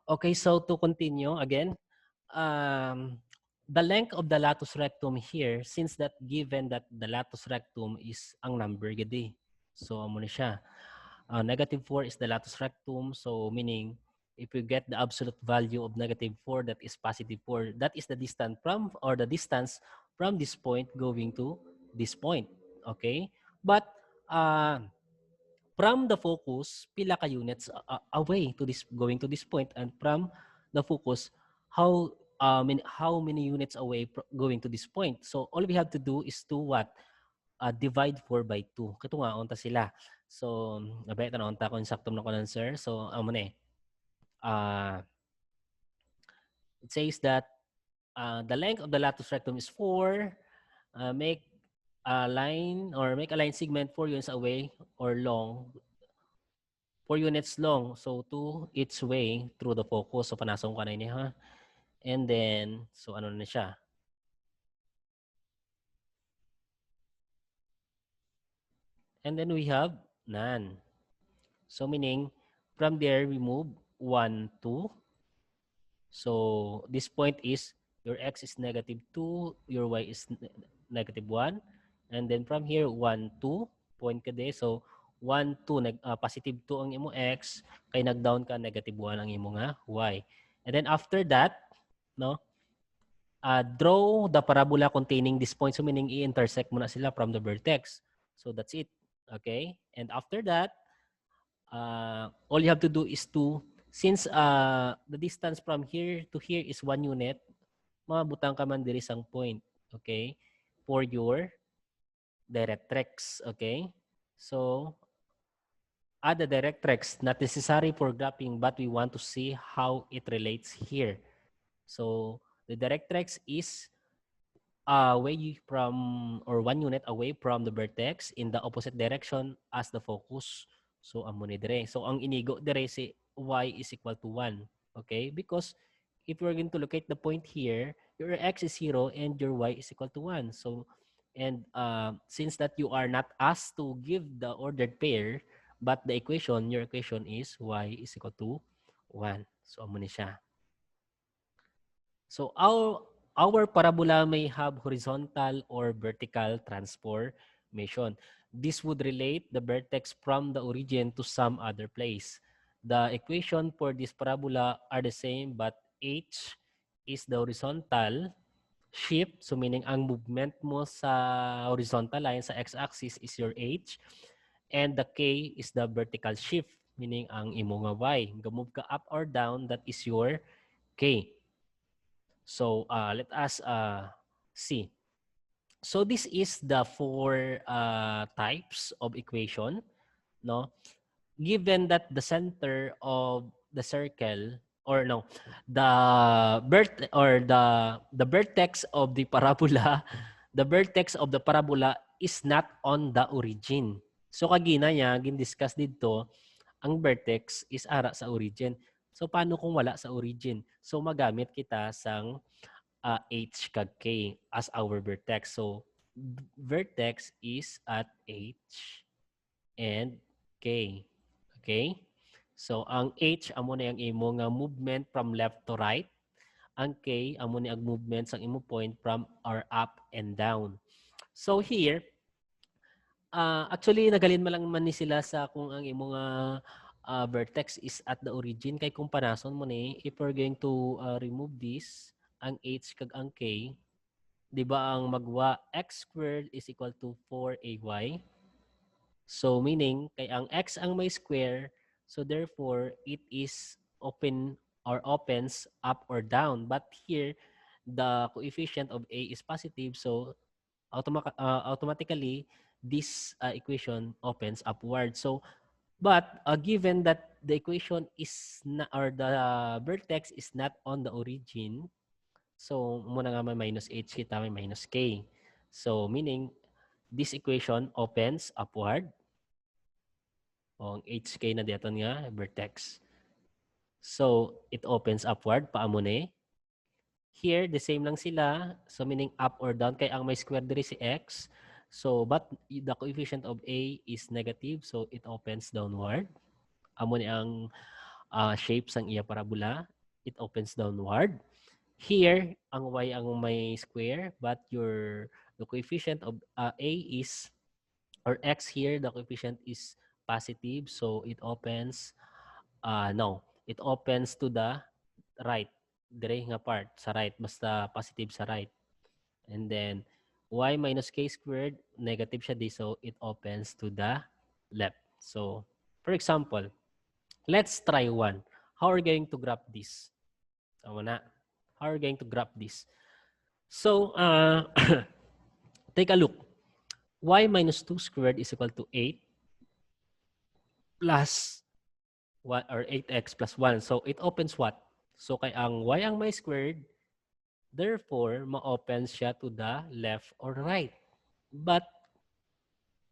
Okay, so to continue again, um, the length of the latus rectum here, since that given that the latus rectum is ang number gidi. So amo na siya. -4 is the latus rectum, so meaning if you get the absolute value of -4, that is +4. That is the distance from or the distance from this point going to this point. Okay? But from the focus, pila ka units away to this going to this point, and from the focus, how many units away going to this point. So all we have to do is to what? Divide 4 by 2. Kato nga, unta sila. So, nabay ito na unta ko yung saktom na ko ng sir. So, amo na eh. It says that the length of the latus rectum is 4. Make a line or make a line segment 4 units away or long 4 units long. So, 2 each way through the focus. So, panasong ka na niya, ha? And then, so ano na siya? And then we have none. So, meaning, from there, we move 1, 2. So, this point is, your x is -2, your y is -1. And then, from here, 1, 2. Point ka de. So, 1, 2, +2 ang imo x, kay nag-down ka, -1 ang imo nga y. And then after that, no, draw the parabola containing this point. So meaning i-intersect mo na sila from the vertex. So that's it. Okay? And after that, all you have to do is to, since the distance from here to here is 1 unit, mabutang ka man diri sang point. Okay? For your directrix. Okay? So, add the directrix, not necessary for graphing, but we want to see how it relates here. So, the directrix is away from or 1 unit away from the vertex in the opposite direction as the focus. So, amo ni dire. So, ang inigo dire si y is equal to 1. Okay? Because if we're going to locate the point here, your x is 0 and your y is equal to 1. So, and since that you are not asked to give the ordered pair, but the equation, your equation is y is equal to 1. So, amo ni siya. So, our parabola may have horizontal or vertical transformation. This would relate the vertex from the origin to some other place. The equation for this parabola are the same, but h is the horizontal shift. So meaning ang movement mo sa horizontal line sa x-axis is your h, and the k is the vertical shift, meaning ang imo nga y. Gamove ka up or down, that is your k. So let us see. So this is the 4 types of equation, no? Given that the center of the circle, or no, the vertex of the parabola, the vertex of the parabola is not on the origin. So kagina niya gin-discuss dito, ang vertex is ara sa origin. So paano kung wala sa origin? So magamit kita sang h kag k as our vertex. So vertex is at h and k. Okay? So ang h amo na yung imo nga movement from left to right. Ang k amo ni ang movement sang imo point from or up and down. So here, actually nagalin man lang man ni sila sa kung ang imo nga vertex is at the origin, kay kung panason mo ni, if we're going to remove this, ang h kag ang k, di ba ang magwa x squared is equal to 4ay. So meaning kay ang x ang may square, so therefore it is open or opens up or down. But here the coefficient of a is positive, so automatically this equation opens upward. So but given that the equation is not, or the vertex is not on the origin, so muna nga may minus h kita, may minus k. So meaning this equation opens upward. O ang hk na dito nga vertex. So it opens upward paamo ni. Here the same lang sila. So meaning up or down, kay ang may square diri si x. So but the coefficient of a is negative, so it opens downward. Amo ni ang shape sang iya parabola, it opens downward. Here, ang y ang may square, but the coefficient of a is, or x here, the coefficient is positive, so it opens, no, it opens to the right, dire nga part, sa right, basta positive sa right. And then, y minus k squared, negative siya di, so it opens to the left. So, for example, let's try one. How are we going to graph this? Tama na. How are we going to graph this? So, take a look. Y minus 2 squared is equal to 8 plus 1, or 8x plus 1. So, it opens what? So, kay ang y ang may squared, therefore, ma-open siya to the left or right. But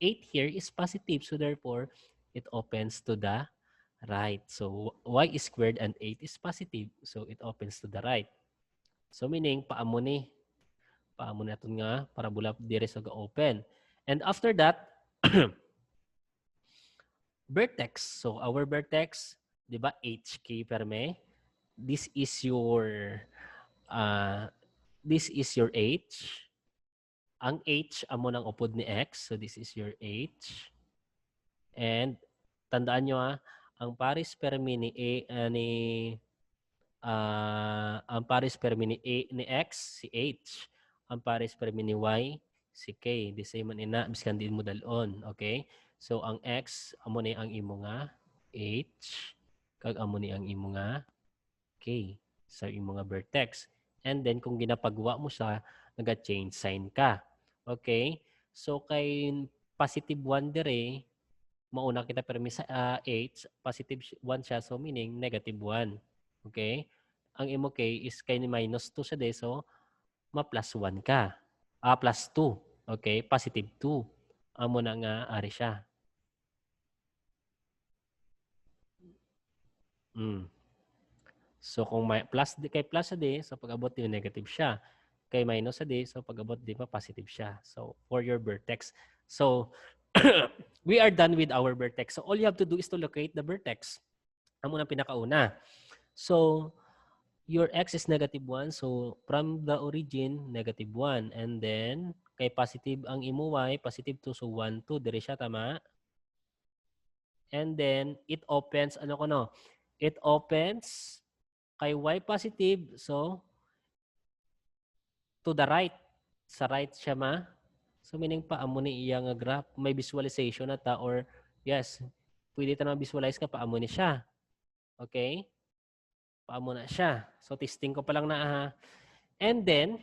8 here is positive, so therefore, it opens to the right. So, y is squared and 8 is positive, so it opens to the right. So, meaning, paamo ni natin nga parabola dire sa ga-open. And after that, vertex. So, our vertex, di ba, HK perme. This is your H. Ang H amo ng upod ni X. So, this is your H. And tandaan nyo ang paris fermi ni ang paris fermi ni X, si H. Ang paris fermi ni Y, si K. Di same man ina, biskan din mo dalon. Okay? So, ang X, amo ni ang imo nga H. Kag amo ni ang imo nga K sa imo nga vertex. And then, kung ginapagawa mo siya, naga-change sign ka. Okay? So, kay positive 1 dire, mauna kita permi sa H, positive 1 siya, so meaning negative 1. Okay? Ang imo K is kay ni minus 2 siya de, so ma-plus 1 ka. Plus 2. Okay? Positive 2. Amo na nga ari siya. So kung may plus kay plus sa D, so pag-abot din negative siya. Kay minus sa D, so pag-abot di pa positive siya. So for your vertex. So we are done with our vertex. So all you have to do is to locate the vertex. Amo na pinakauna. So your x is negative 1. So from the origin, negative 1. And then kay positive ang imo y, positive 2. So 1, 2. Dire siya, tama? And then it opens, ano ko no? It opens kay y positive, so to the right. Sa right siya So meaning paamo ni iya nga graph. May visualization na ta, or yes, pwede ta na visualize ka paamo ni siya. Okay? Paamo na siya. So testing ko pa lang na And then,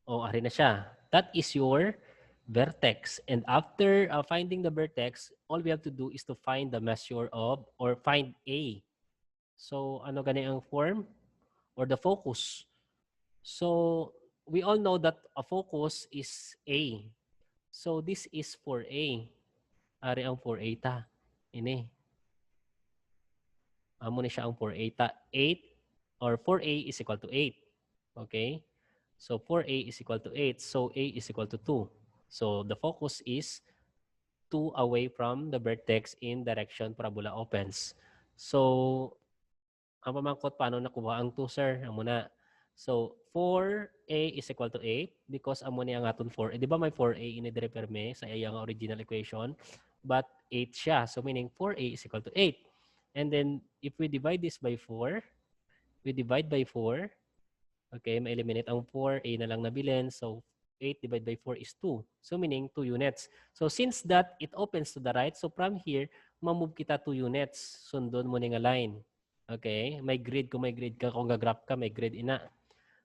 ari na siya. That is your vertex. And after finding the vertex, all we have to do is to find the measure of, or find A. So ano gani ang form? Or the focus. So we all know that a focus is A. So this is 4A. Ari ang 4A ta. Ini. Amo ni siya ang 4A ta. 8 or 4A is equal to 8. Okay? So 4A is equal to 8. So A is equal to 2. So the focus is 2 away from the vertex in direction parabola opens. So ang pamangkot paano nakuha ang 2, sir? Amo na. So 4A is equal to 8 because amo ni ang aton 4. Di ba may 4A ini dire perme sa iyang original equation? But 8 siya. So meaning 4A is equal to 8. And then if we divide this by 4, we divide by 4. Okay, ma-eliminate ang 4, A na lang nabilin. So 8 divided by 4 is 2. So meaning 2 units. So since that it opens to the right, so from here, ma-move kita 2 units. Sundon mo nga line. Okay, may grid. Kung may grid ka, kung gagraph ka, may grid ina.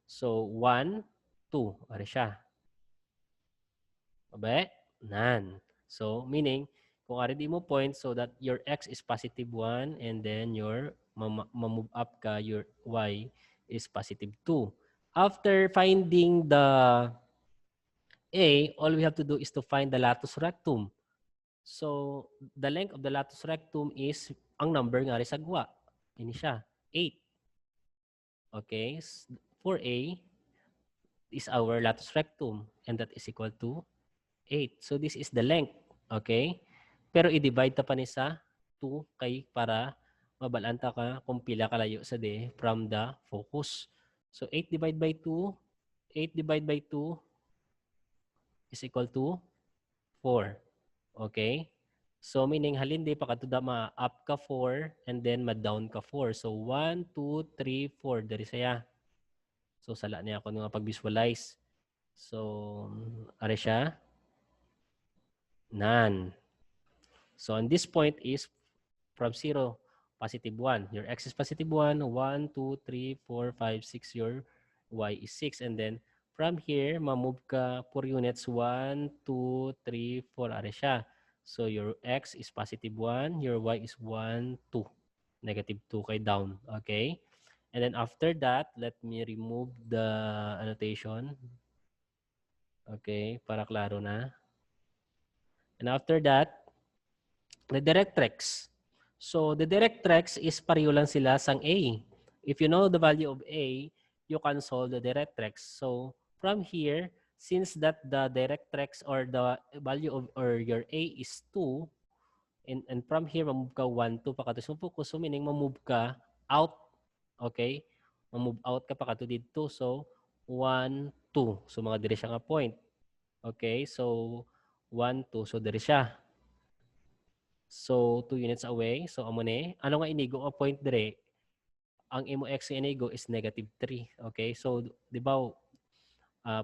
So 1, 2. Ari siya. Okay? Nan. So meaning, kung ari di mo point, so that your x is positive 1 and then your ma-move up ka, your y is positive 2. After finding the A, all we have to do is to find the latus rectum. So, the length of the latus rectum is ang number nga rin sa gwa. Ini siya, 8. Okay, 4A is our latus rectum and that is equal to 8. So, this is the length. Okay? Pero i-divide ta pa ni sa 2 kay para mabalanta ka kung pila kalayo sa D from the focus. So 8 divided by 2, 8 divided by 2 is equal to 4. Okay? So meaning halin di pa katuda ma-up ka 4 and then ma-down ka 4. So 1, 2, 3, 4 diri saya. So sala niya ako nga pag-visualize. So are siya none. So on this point is from 0, positive 1. Your x is positive 1, 1, 2, 3, 4, 5, 6. Your y is 6. And then from here, ma-move ka 4 units. 1, 2, 3, 4. Are siya. So your x is positive 1. Your y is 1, 2. Negative 2 kay down. Okay? And then after that, let me remove the annotation. Okay? Para klaro na. And after that, the directrix. So the directrix is pareho lang sila sang A. If you know the value of A, you can solve the directrix. So from here, since that the directrix or the value of or your A is 2, and from here, mamove ka 1, 2 pa ka to focus. So meaning, mamove ka out. Okay? Mamove out ka pa ka to dito. So 1, 2. So mga dire siya nga point. Okay? So 1, 2. So dire siya. So 2 units away. So amo ni. Ano nga inigo nga point dire? Ang imo x nga inigo is negative 3. Okay? So di ba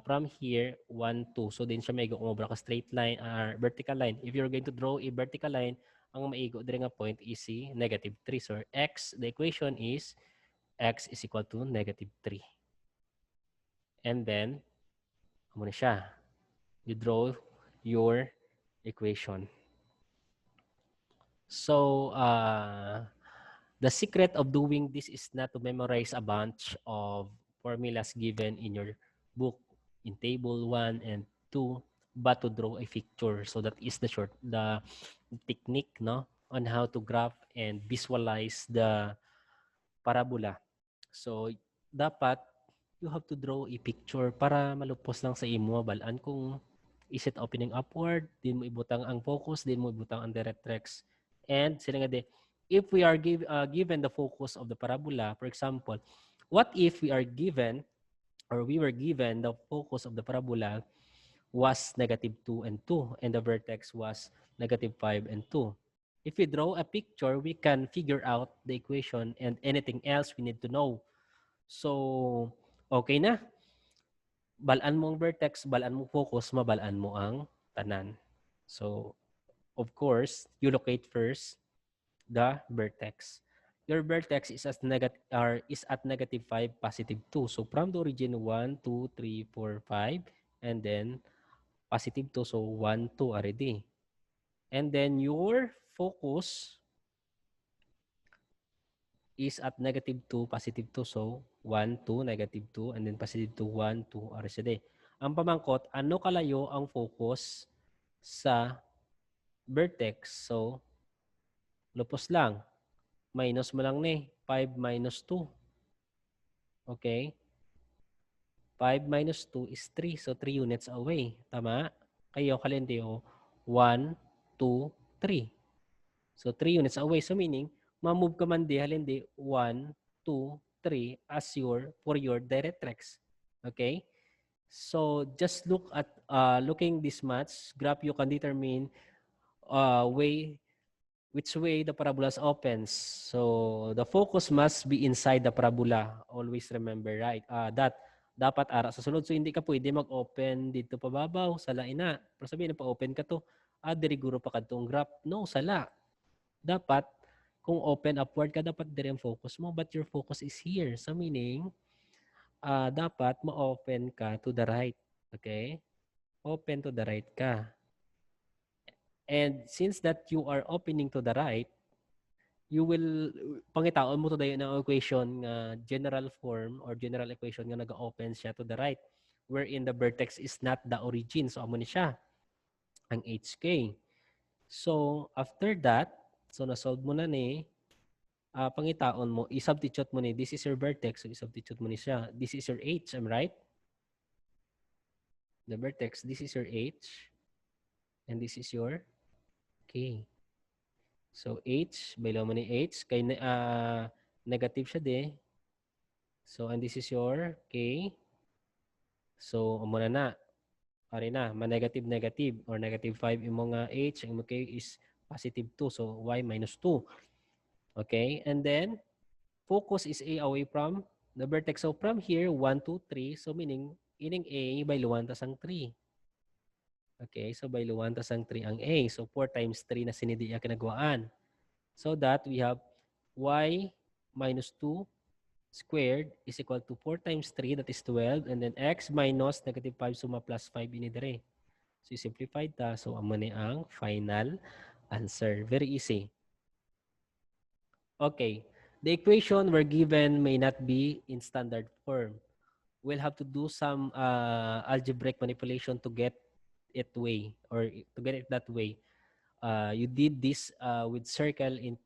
from here 1, 2. So din siya maigo kung ka straight line or vertical line. If you're going to draw a vertical line, ang maigo dire nga point is si negative 3. So x, the equation is x is equal to negative 3. And then amo na siya. You draw your equation. So the secret of doing this is not to memorize a bunch of formulas given in your book in table 1 and 2, but to draw a picture. So that is the technique, no, on how to graph and visualize the parabola. So dapat you have to draw a picture para malupos lang sa imo balaan kung is it opening upward, din mo ibutang ang focus, din mo ibutang ang directrix. And sila nga if we are given the focus of the parabola, for example, what if we are given or we were given the focus of the parabola was negative 2 and 2 and the vertex was negative 5 and 2. If we draw a picture, we can figure out the equation and anything else we need to know. So, okay na. Balaan mo ang vertex, balaan mo focus, mabalaan mo ang tanan. So, of course, you locate first the vertex. Your vertex is at negative 5, positive 2. So, from the origin, 1, 2, 3, 4, 5, and then positive 2. So, 1, 2 already. And then your focus is at negative 2, positive 2. So, 1, 2, negative 2, and then positive 2, 1, 2, RCD. Ang pamangkot, ano kalayo ang focus sa vertex? So, lupos lang. Minus mo lang ni. 5 minus 2. Okay? 5 minus 2 is 3. So, 3 units away. Tama? Kayo, kalendiyo, 1, 2, 3. So, 3 units away. So, meaning, ma-move ka man di, halindi, 1, 2, 3 as for your directrix. Okay? So, just look at, looking this much, graph, you can determine which way the parabola opens. So, the focus must be inside the parabola. Always remember, right? That dapat ara sa sulod. So, hindi ka pwede mag-open dito pababaw, sala ina. Pero sabihin na pa-open ka to, diriguro pa ka itong graph. No, sala. Dapat, kung open upward ka, dapat dire ang focus mo. But your focus is here. So, meaning, dapat ma-open ka to the right. Okay? Open to the right ka. And since that you are opening to the right, you will, pangitaon mo to dayon ng equation nga general form or general equation nga nag-open siya to the right, wherein the vertex is not the origin. So, amo ni siya, ang HK. So, after that, so na-solve mo na ni, pangitaon mo, i-substitute mo ni, this is your vertex, so i-substitute mo ni siya. This is your H, am right? The vertex, this is your H, and this is your K. So, H, baylo mo ni H. Kay negative siya de. So, and this is your K. So, amo na. Pare na, ma-negative, negative, or negative 5 yung mga H, yung mga K is positive 2. So, Y minus 2. Okay? And then, focus is A away from the vertex. So, from here, 1, 2, 3. So, meaning, ining A by luwan tas ang 3. Okay? So, by luwan tas ang 3 ang A. So, 4 times 3 na sinidiya kinagawaan. So, that we have Y minus 2 squared is equal to 4 times 3, that is 12. And then, X minus negative 5, suma plus 5 inidere. So, simplified ta. So, amo ni ang final answer. Very easy. Okay. The equation we're given may not be in standard form. We'll have to do some algebraic manipulation to get it way or to get it that way. You did this with circle in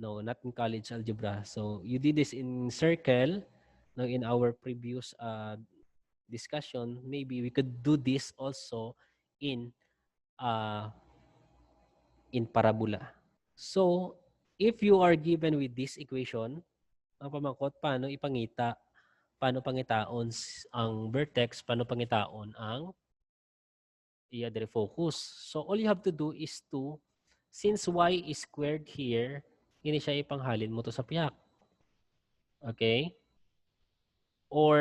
no, not in college algebra. So you did this in circle. No, in our previous discussion, maybe we could do this also in uh, parabola. So if you are given with this equation, ang pamangkot, paano pangitaon ang vertex, paano pangitaon ang iya dire focus. So all you have to do is to, since y is squared here, ini siya ipanghalin mo to sa piyak. Okay? Or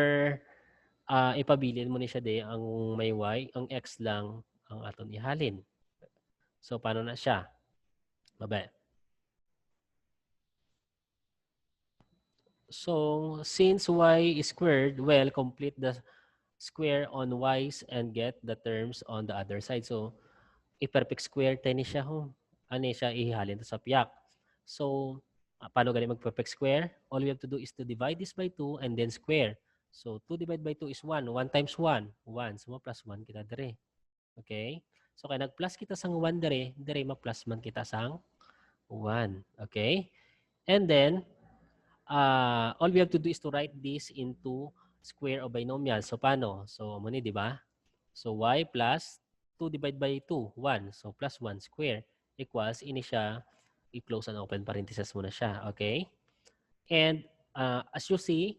ipabilin mo ni siya de ang may y, ang x lang ang aton ihalin. So paano na siya? Babe. So since y is squared, well, complete the square on y's and get the terms on the other side. So i-perfect square tayo ni siya ho. Ano siya ihalin to sa piyak. So, paano galing mag-perfect square? All we have to do is to divide this by 2 and then square. So, 2 divided by 2 is 1. 1 times 1. 1. So, plus 1 kita dire. Okay? So, kaya nag-plus kita sang 1 dire, dire ma-plus man kita sang 1. Okay? And then, all we have to do is to write this into square of binomial. So, paano? So, muna, di ba? So, y plus 2 divided by 2, 1. So, plus 1 square equals, ini siya, i-close and open parenthesis muna siya. Okay? And as you see,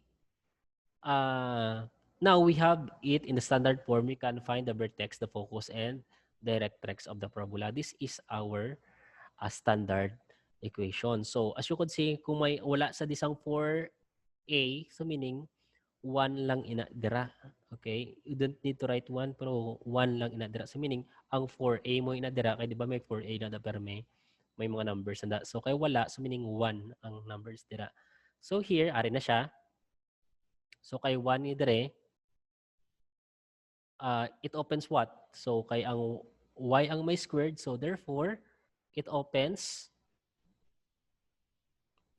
now we have it in the standard form. We can find the vertex, the focus, and directrix of the parabola. This is our standard equation. So, as you could see, kung may wala sa disang 4a, so meaning 1 lang inadira. Okay? You don't need to write 1, pero 1 lang inadira. So meaning, ang 4a mo inadira, kaya di ba may 4a na pero may mga numbers na. So kaya wala, so meaning 1 ang numbers dira. So here, ari na siya. So kay 1 ni dire, it opens what? So kay ang y ang may squared, so therefore, it opens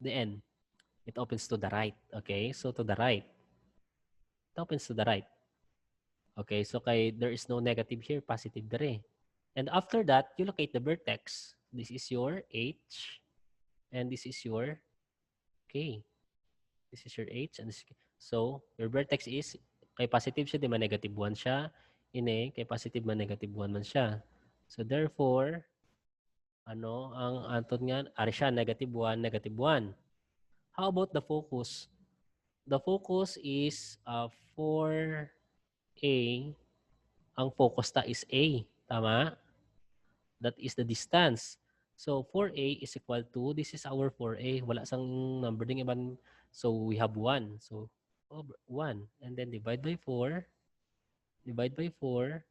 the n. It opens to the right. Okay? So to the right. It opens to the right. Okay, so kay there is no negative here, positive dire. And after that, you locate the vertex. This is your H, and this is your K. This is your H, and this is K. So, your vertex is, kay positive siya, di man negative 1 siya. Ini, kay positive man negative 1 man siya. So, therefore, ano, ang aton nga, ari siya, negative 1, negative 1. How about the focus? The focus is 4A. Ang focus ta is A. Tama? That is the distance. So 4a is equal to, this is our 4a. Wala sang number ding iban. So we have 1. So 1. And then divide by 4. Divide by 4.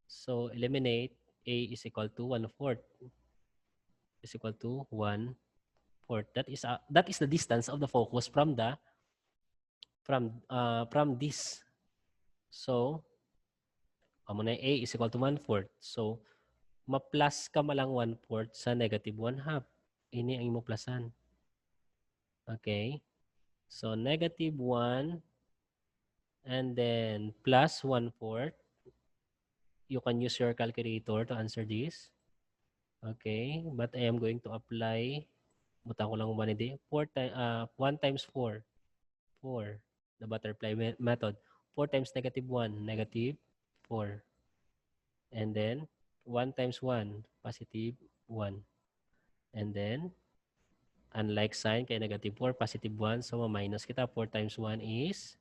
So eliminate. A is equal to 1/4. Is equal to 1/4. That is the distance of the focus from the from this. So amo na A is equal to 1/4. So ma-plus ka malang 1/4 sa negative 1/2. Ini ang imo plusan. Okay? So, negative 1 and then plus 1/4. You can use your calculator to answer this. Okay? But I am going to apply, butang ko lang 1 hindi. 1 times 4. 4. The butterfly method. 4 times negative 1. Negative 4. And then, 1 times 1. Positive 1. And then, unlike sign, kay negative 4, positive 1. So, minus kita. 4 times 1 is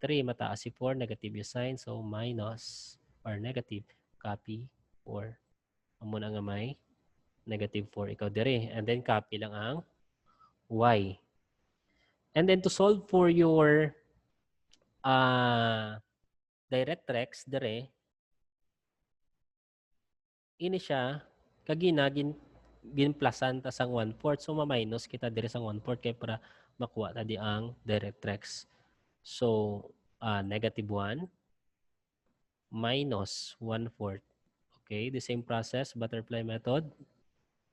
3. Mataas si 4, negative yung sign. So, minus or negative. Copy 4. Amo na nga may negative 4. Ikaw dire. And then, copy lang ang y. And then, to solve for your directrix dire, ini siya, kagina, ginplasan ta sang 1/4. So, ma-minus kita dire sang 1/4 kay para makuha ta di ang directrix. So, negative 1 minus 1/4. Okay, the same process, butterfly method,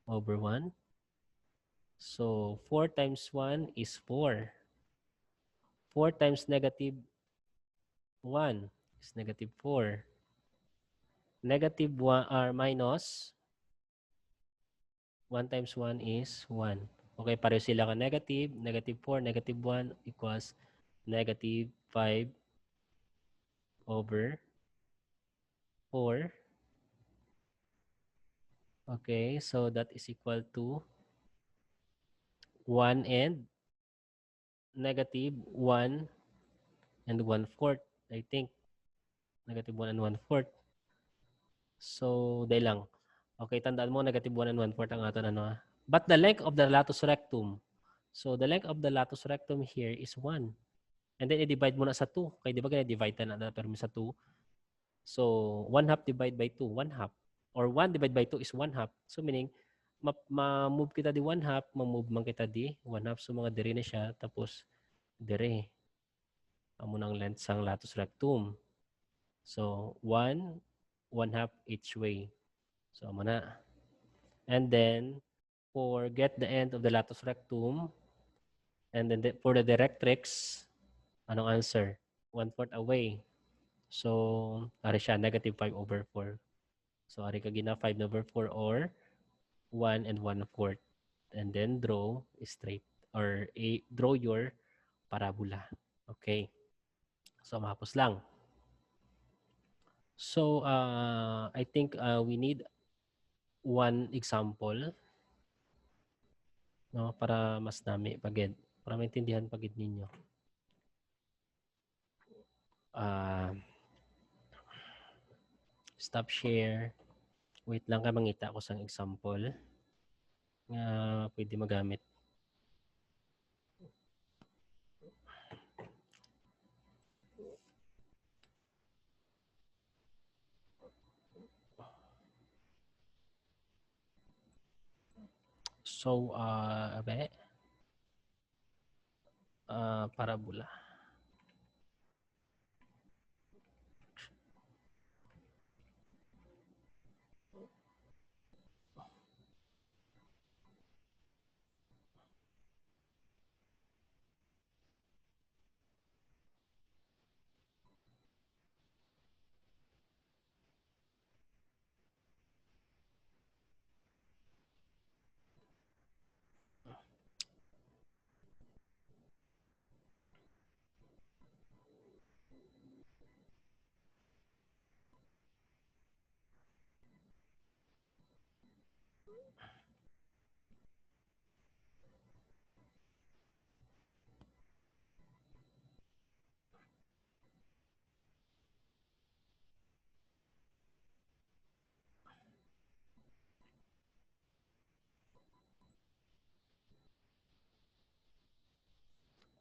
over 1. So, 4 times 1 is 4. 4 times negative 1 is negative 4. Negative 1 or minus 1 times 1 is 1. Okay, pareho sila ka negative. Negative 4, negative 1 equals negative 5 over 4. Okay, so that is equal to 1 and negative 1 and 1/4. I think negative 1 and 1/4. So, day lang. Okay, tandaan mo, negative 1 and 1/4 ang aton ano. But the length of the latus rectum. So, the length of the latus rectum here is 1. And then, i-divide mo na sa 2. Kaya di ba kaya divide na pero sa 2. So, 1 half divide by 2. 1 half. Or 1 divide by 2 is 1 half. So, meaning, ma-move kita di 1 half, ma-move man kita di 1 half. So, mga dire na siya. Tapos, dire. Amo ng length sang latus rectum. So, 1 half each way. So, amo na. And then, for get the end of the latus rectum, and then for the directrix, anong answer? 1/4 away. So, ari siya, negative 5 over 4. So, ari ka gina 5 over 4 or 1 and 1/4. And then, draw straight or draw your parabola. Okay. So, mahapos lang. So, I think we need one example, no, para mas dami pagid, para maintindihan pagid ninyo. Stop share. Wait lang ka, mangita ko sang example nga pwede magamit. So, parabola.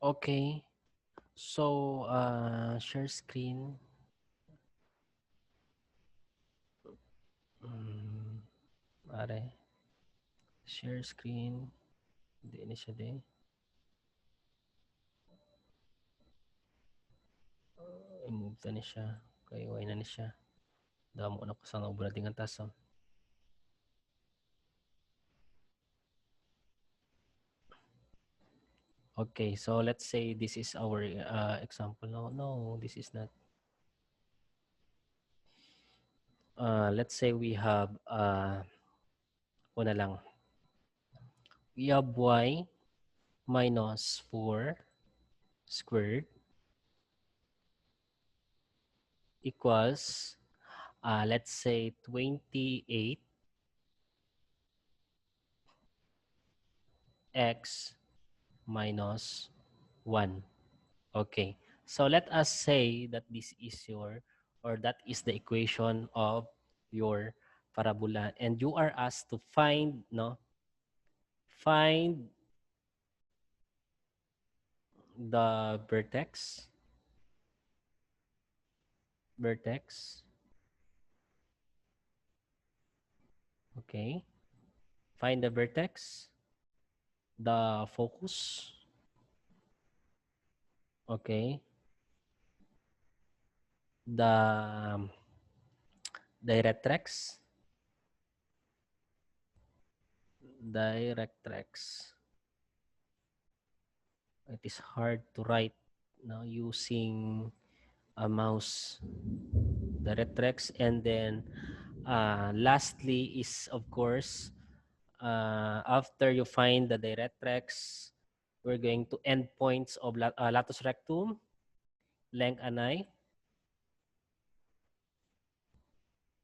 Okay. So, share screen. Are. Share screen. Hindi na siya din. I-move na ni siya. Okay, why na ni siya. Damo na ko sa nga ting taso. Okay, so let's say this is our example. No, this is not. Let's say we have una lang. We have y minus 4 squared equals, let's say 28 x minus 1. Okay. So let us say that this is your, or that is the equation of your parabola, and you are asked to find, no, find the vertex. Okay. Find the vertex, the focus. Okay. The directrix. Directrix. It is hard to write now using a mouse. Directrix, and then lastly is, of course, after you find the directrix, we're going to endpoints of latus rectum, length ani,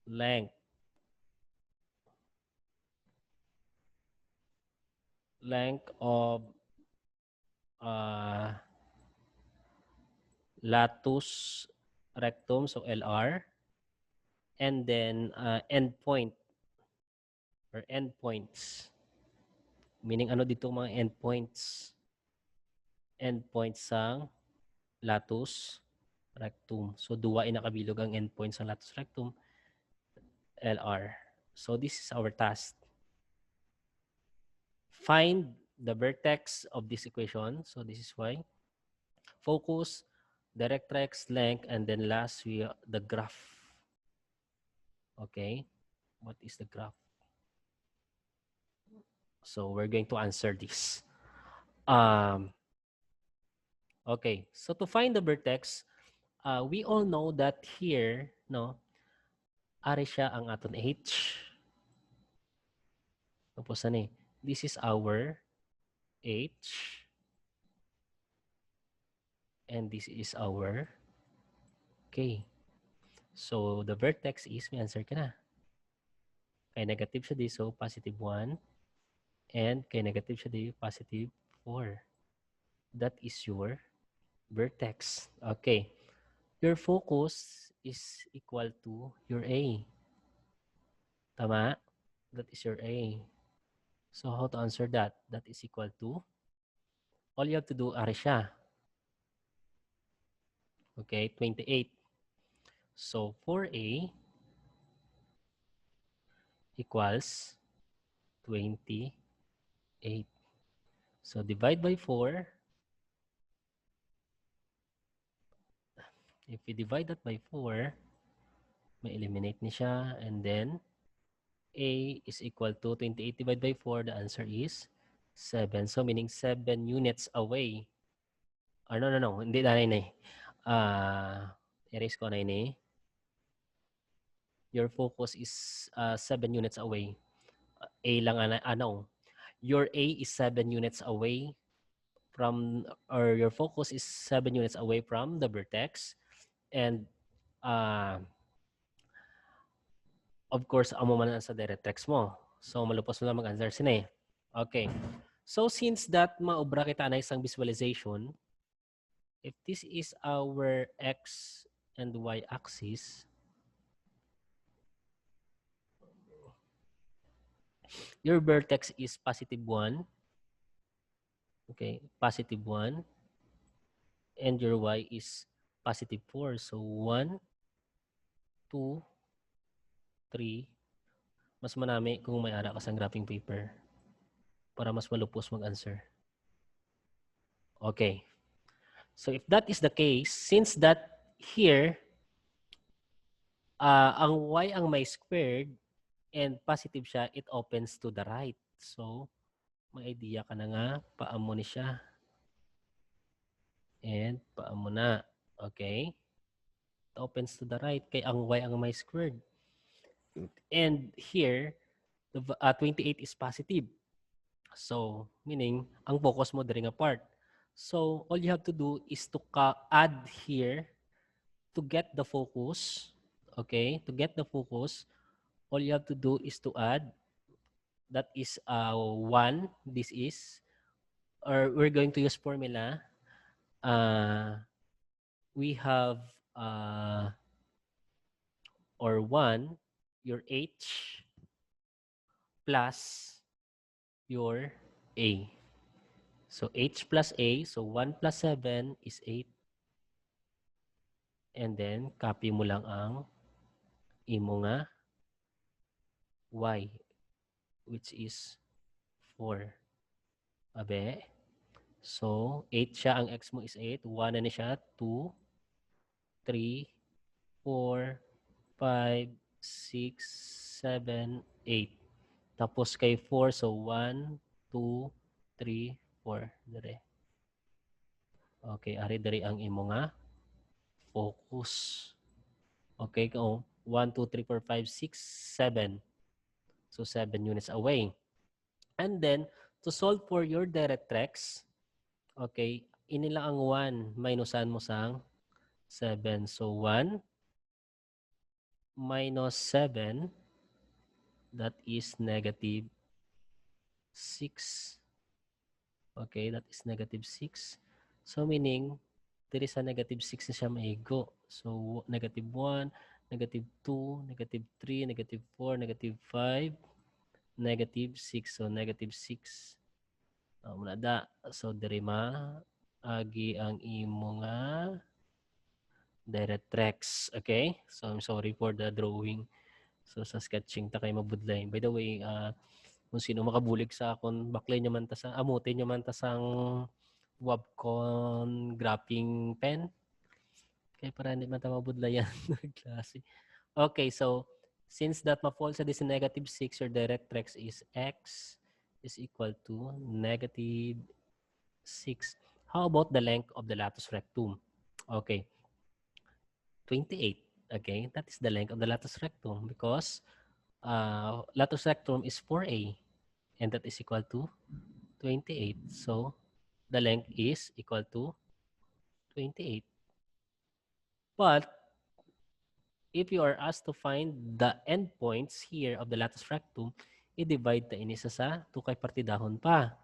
length, length of uh, latus rectum, so LR, and then endpoint or endpoints. Meaning ano dito mga endpoints? Endpoints sang latus rectum. So duwa nakabilog ang endpoints ng latus rectum, LR. So this is our task. Find the vertex of this equation. So this is why. Focus, directrix, length, and then last we the graph. Okay. What is the graph? So we're going to answer this. Okay. So to find the vertex, we all know that here, no, ari siya ang aton H. Tapos ano this is our H. And this is our K. So the vertex is, may answer ka na. Kay negative siya di, so positive 1. And kay negative siya di, positive 4. That is your vertex. Okay. Your focus is equal to your A. Tama? That is your A. So how to answer that? That is equal to, all you have to do, ari siya. Okay, 28. So 4A equals 28. So divide by 4. If we divide that by 4, may eliminate ni siya. And then, A is equal to 28 divided by 4. The answer is 7. So, meaning 7 units away. No. Hindi na yun eh. Erase ko na yun eh. Your focus is 7 units away. A lang, ano. Your A is 7 units away from, or your focus is 7 units away from the vertex. And, of course, amo man sa directrix mo. So, malupos mo lang mag-answer sini. Okay. So, since that maobra kita na isang visualization, if this is our x and y axis, your vertex is positive 1. Okay, positive 1. And your y is positive 4. So, 1, 2, 3. Mas manami kung may ara ka sa graphing paper para mas malupos mag-answer. Okay. So, if that is the case, since that here, ang y ang may squared and positive siya, it opens to the right. So, may idea ka na nga, paamo ni siya. And paamo na. Okay? It opens to the right kay ang y ang may squared. And here, the 28 is positive. So, meaning, ang focus mo diri nga part. So, all you have to do is to add here to get the focus. Okay? To get the focus, all you have to do is to add, that is 1. This is or we're going to use formula. We have or 1, your h plus your a. So h plus a, so 1 plus 7 is 8. And then copy mo lang ang imo nga y, which is 4. Abe. So 8 siya, ang x mo is 8. 1 na ni siya, 2, 3, 4, 5, 6, 7, 8. Tapos kay 4, so 1, 2, 3, 4. Dire. Okay, ari dire ang imo nga focus. Okay, kung 1, 2, 3, 4, 5, 6, 7. So 7 units away. And then, to solve for your directrix, okay, inila ang 1, minusan mo sang 7. So 1 minus 7, that is negative 6. Okay, that is negative 6. So meaning, there is a negative 6 na siya maigo. So negative 1, negative 2, negative 3, negative 4, negative 5, negative 6. So negative 6. Muna da. So diri ma agi ang imo nga directrix. Okay? So I'm sorry for the drawing. So sa sketching ta kay mabudlay. By the way, kung sino makabulig sa akon, baklay nyo man ta sa amutin nyo man ta sang Wabcon graphing pen. Kaya para hindi man ta mabudlayan ng klase. Okay, so since that ma-fall sa this negative 6, your directrix is x is equal to negative 6. How about the length of the latus rectum? Okay, 28. Okay, that is the length of the latus rectum because latus rectum is 4a and that is equal to 28. So the length is equal to 28. But if you are asked to find the endpoints here of the latus rectum, i-divide ta ini sa 2 kay partidahon pa.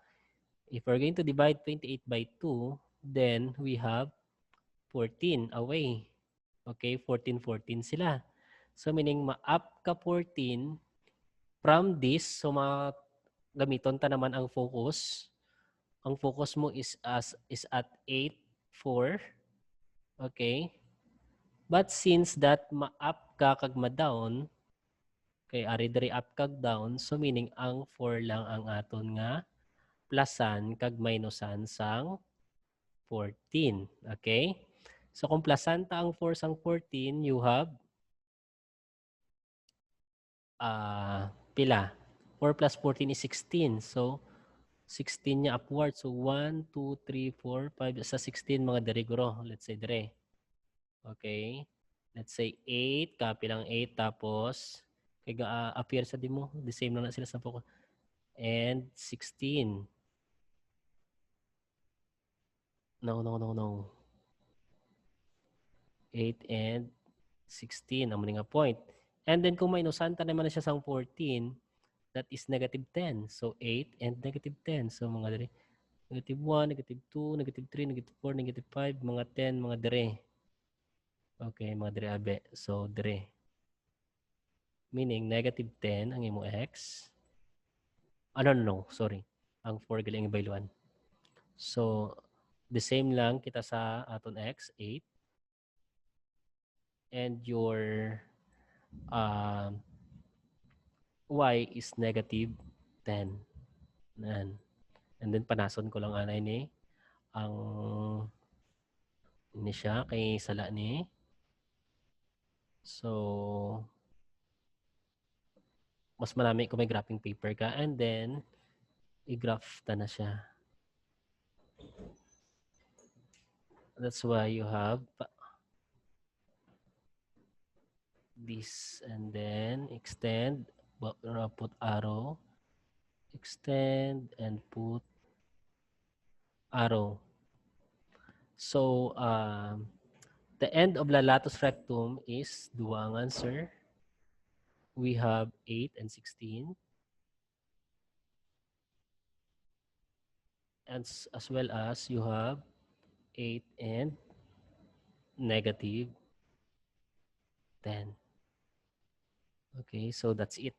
If we're going to divide 28 by 2, then we have 14 away. Okay, 14, 14 sila. So meaning ma-up ka 14 from this, so gamiton ta naman ang focus. Ang focus mo is at 8, 4. Okay? But since that ma-up ka kag ma-down, kay ari diri up kag down, so meaning ang 4 lang ang aton nga plusan kag minusan sang 14. Okay? So kung plusan ta ang 4 sang 14, you have pila? 4 plus 14 is 16. So 16 niya upward. So 1, 2, 3, 4, 5. Sa 16 mga diri guro. Let's say dire. Okay? Let's say 8. Copy lang 8. Tapos, kaya appear sa di mo. The same lang na sila sa focus. And 16. No. 8 and 16. Ang nga point. And then kung minusanta naman na siya sa 14, that is negative 10. So 8 and negative 10. So mga diri. Negative 1, negative 2, negative 3, negative 4, negative 5, mga 10, mga diri. Okay, mga diri abe. So diri. Meaning negative 10 ang imo x. No. Sorry. Ang 4 gali ang ibayluan. So the same lang kita sa aton x, 8. And your y is negative 10. Nan. And then panason ko lang anay ni ang ni siya kay sala ni. So mas marami kung may graphing paper ka and then i-graph ta na siya. That's why you have this and then extend, put arrow, extend and put arrow. So the end of the latus rectum is duwa ang answer. We have 8 and 16. and as well as you have 8 and negative 10. Okay, so that's it.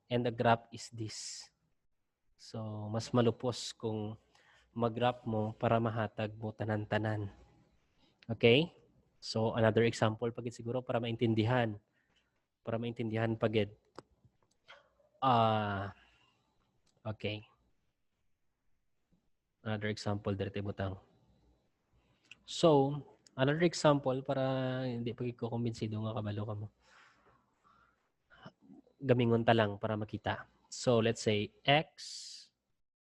And the graph is this. So, mas malupos kung mag-graph mo para mahatag mo tanan-tanan. Okay? So, another example pagit siguro para maintindihan. Para maintindihan pagit. Okay. Another example dito butang. So, another example para hindi pagit ko kumbinsido nga kabalo ka mo. Gamingon ta lang para makita. So, let's say x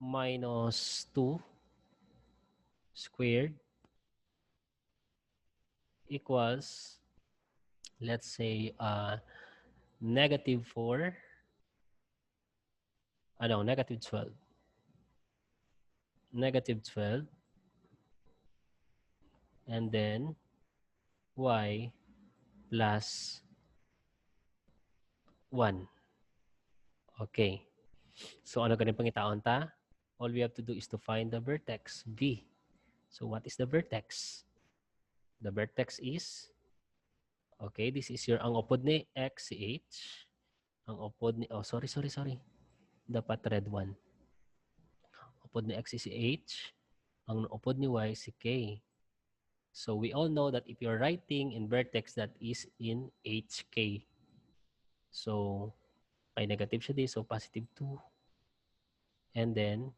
minus 2 squared equals, let's say, negative 4, negative 12. Negative 12. And then, y plus 1. Okay. So, ano ganun pangitaon ta? All we have to do is to find the vertex, V. So, what is the vertex? The vertex is, okay, this is your, ang upod ni x, si h. Ang upod ni, sorry. Dapat red one. Upod ni x is si h. Ang upod ni y, si k. So, we all know that if you're writing in vertex, that is in hk. So, kay negative siya di, so positive 2. And then,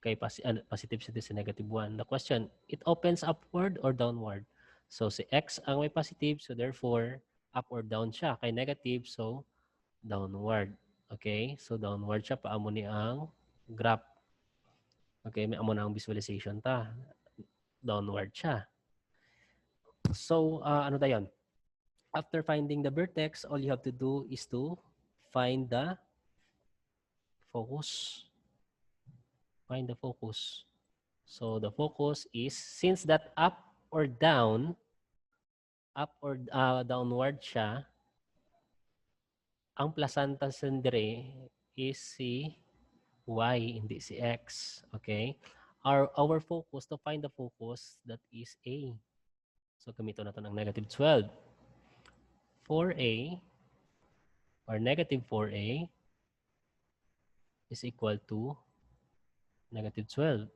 kay positive siya di sa negative 1. The question, it opens upward or downward? So, si x ang may positive, so therefore, up or down siya. Kay negative, so downward. Okay? So, downward siya. Paamo ni ang graph. Okay? May amo na ang visualization ta. Downward siya. So, ano tayo? After finding the vertex, all you have to do is to find the focus. Find the focus. So, the focus is, since that up or downward siya, ang placenta sandre is si y, hindi si x. Okay? Our focus, to find the focus, that is A. So, gamito na ito ng negative 12. 4A or negative 4A is equal to negative 12.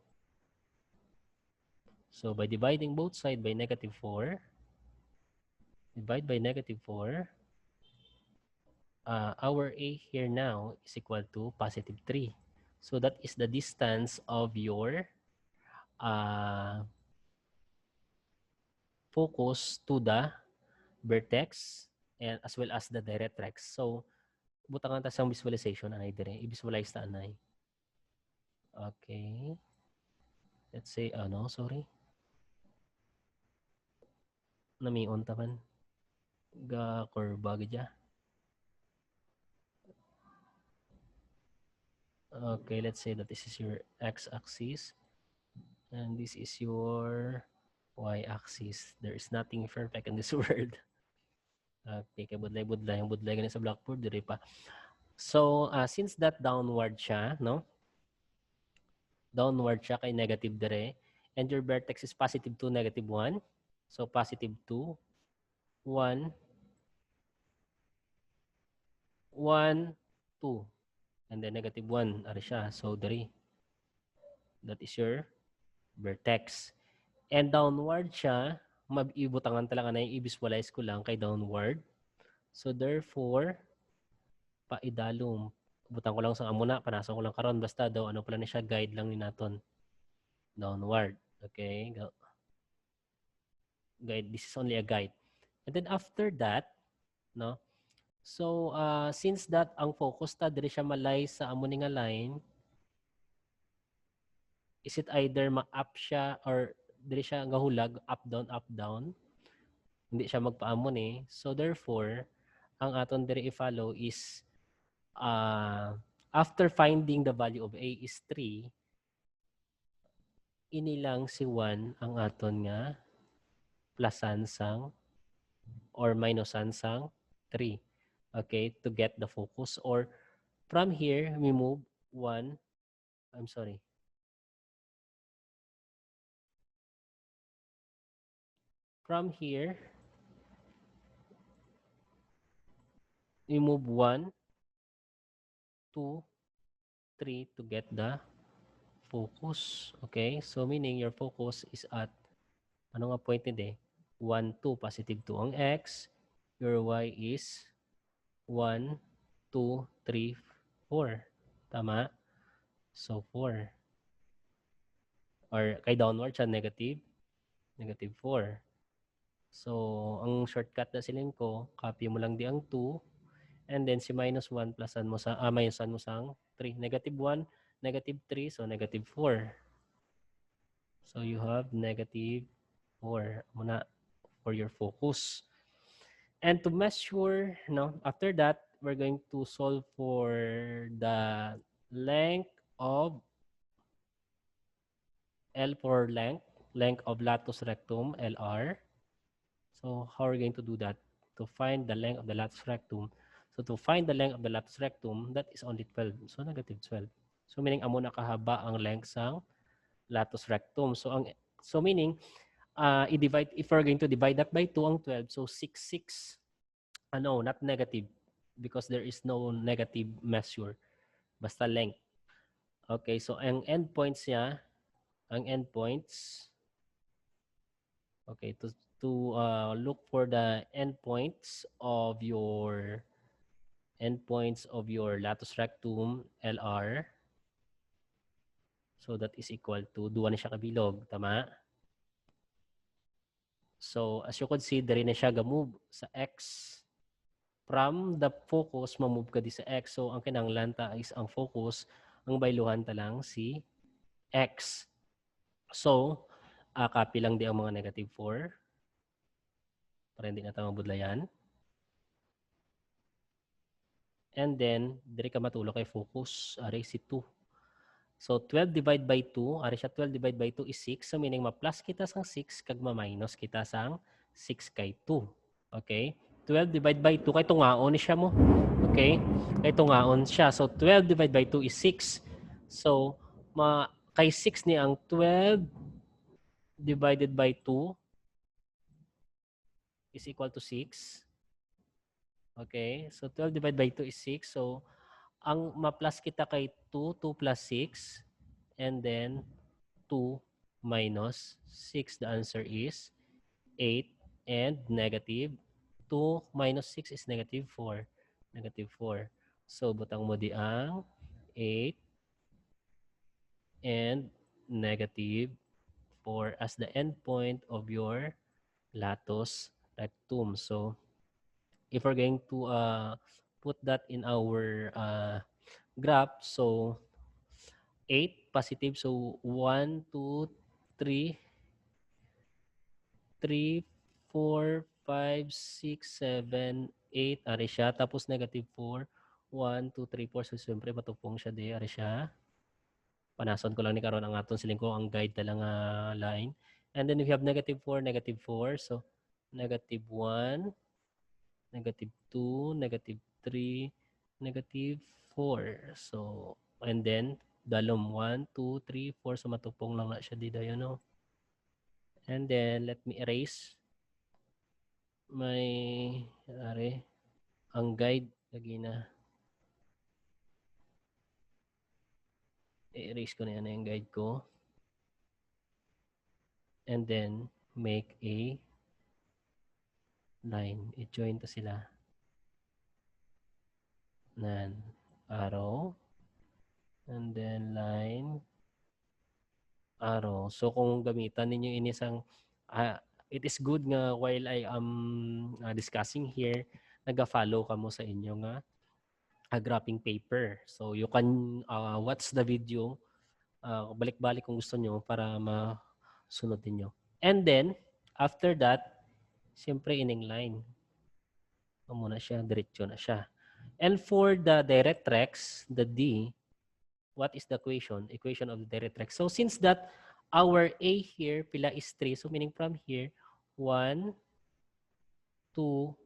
So, by dividing both sides by negative 4, divide by negative 4, our A here now is equal to positive 3. So, that is the distance of your focus to the vertex and as well as the directrix. So, butangan ta sa visualization anay dire. I-visualize ta anay. Okay. Let's say, sorry. Namion ta man. Ga-curve gidya. Okay, let's say that this is your x-axis and this is your y-axis. There is nothing perfect in this world. Okay, kay budlay ganun sa blackboard diri pa. So, since that downward siya, no? Downward siya kay negative dire and your vertex is positive 2, negative 1. So, positive 2, 1, 1, 2. And then negative 1, ari siya. So, dari. That is your vertex. And downward siya, mag-ibutangan talaga na i-visualize ko lang kay downward. So, therefore, paidalom. Butang ko lang sa amuna, panasan ko lang karon basta daw, ano pala na siya, guide lang ni naton. Downward. Okay? Guide. This is only a guide. And then after that, no? So, since that ang focus ta, diri siya malay sa amo nga line, is it either ma-up siya or diri siya gahulag, up, down? Hindi siya magpaamon eh. So, therefore, ang aton diri i-follow is after finding the value of A is 3, inilang si 1 ang aton nga plusansang or minusansang 3. Okay, to get the focus. Or from here, we move 1. I'm sorry. from here, we move 1, 2, 3 to get the focus. Okay? So, meaning your focus is at, ano nga point nito eh? 1, 2, positive 2 ang x. Your y is 1, 2, 3, 4. Tama? So, 4. Or kay downward siya, negative 4. So, ang shortcut na silin ko, copy mo lang di ang 2, and then si minus 1 plusan mo sa, minusan mo sa 3. Negative 1, negative 3, so negative 4. So, you have negative 4 muna for your focus. And to measure, no, after that, we're going to solve for the length of L for length of latus rectum, LR. So how are we going to do that? To find the length of the latus rectum. So to find the length of the latus rectum, that is only 12. So negative 12. So meaning amo na kahaba ang length sang latus rectum. So meaning i-divide, if we're going to divide that by 2 ang 12, so 6. No, not negative, because there is no negative measure. Basta length. Okay, so ang endpoints niya, okay, to look for the endpoints of your latus rectum, LR. So that is equal to, duwa na siya kabilog, tama? So as you could see, dari na siya gamove sa X. From the focus, mamove ka di sa X. So ang kinahanglan ta is ang focus, ang bayluhan ta lang si X. So, copy lang di ang mga negative 4 para hindi na tayo mabudlayan. And then, diri ka matulog kay focus, ari si 2. So, 12 divided by 2, ari siya 12 divided by 2 is 6. So, meaning ma-plus kita sang 6, kag ma-minus kita sang 6 kay 2. Okay? 12 divided by 2, kay tungaon ni siya mo. Okay? Kay tungaon siya. So, 12 divided by 2 is 6. So, kay 6 ni ang 12 divided by 2 is equal to 6. Okay? So, 12 divided by 2 is 6. So, ang ma-plus kita kay 2, 2 plus 6, and then 2 minus 6. The answer is 8 and negative 2 minus 6 is negative 4. Negative 4. So, butang mo di ang 8 and negative 4 as the endpoint of your latus rectum. So, if we're going to put that in our graph, so 8 positive, so 1, 2, 3, 4, 5, 6, 7, 8, ari siya. Tapos negative 4, 1, 2, 3, 4. So, siyempre, matupong siya di, ari siya. Panason ko lang ni karon ang aton siling ko, ang guide na lang line. And then we have negative 4, negative 4. So, negative 1, negative 2, negative 3, negative 4. So, and then, dalom 1, 2, 3, 4. So, matupong lang na siya dito, you know. And then, let me erase my, ang guide. Lagi na. I-erase ko na yan yung guide ko. And then, make a line. I-join to sila. Nan, arrow. And then, line. Arrow. So, kung gamitan ninyo inisang, it is good nga while I am discussing here, nag-follow ka mo sa inyo nga graphing paper. So, you can watch the video, balik-balik kung gusto nyo para masunod ninyo. And then, after that, siyempre ining line. Muna siya, diretso na siya. And for the directrix, the D, what is the equation? Equation of the directrix. So since that our A here, pila is 3, so meaning from here, 1, 2,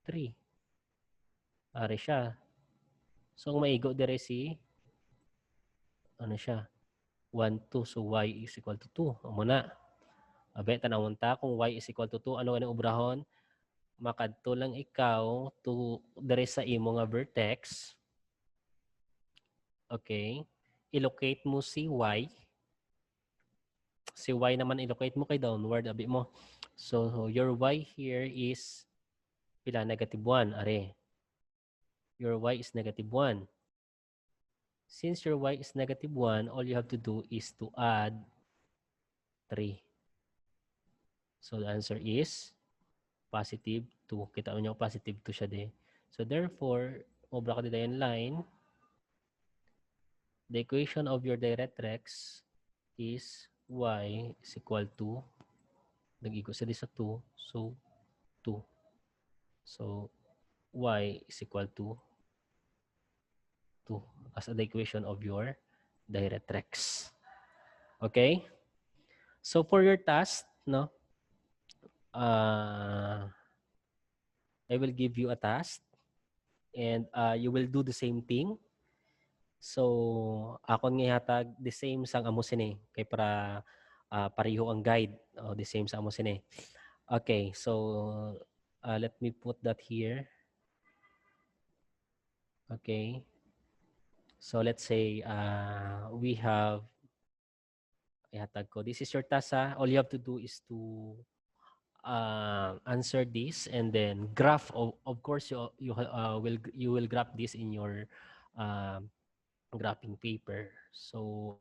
3. Ari siya. So ang maigo dire si, ano siya, 1, 2. So Y is equal to 2. Amo na. Abe, tanawon ta kung y is equal to 2, ano ang obrahon? Makadto lang ikaw to dere sa imo nga vertex. Okay? I-locate mo si y. Si y naman i-locate mo kay downward, abi mo. So, your y here is pila? Negative 1. Are. Your y is negative 1. Since your y is negative 1, all you have to do is to add 3. So, the answer is positive 2. Kita mo nyo, positive 2 siya de. So, therefore, mobra ka dito yung line. The equation of your directrix is y is equal to, nag-equal sa 2, so 2. So, y is equal to 2 as the equation of your directrix. Okay? So, for your task, no, I will give you a task and you will do the same thing. So, akon nga hatag the same sang amo sini kay para pareho ang guide. The same sa amo sini. Okay, so let me put that here. Okay. So let's say we have ihatag ko. This is your task. All you have to do is to answer this and then graph. Of course, you will graph this in your graphing paper. So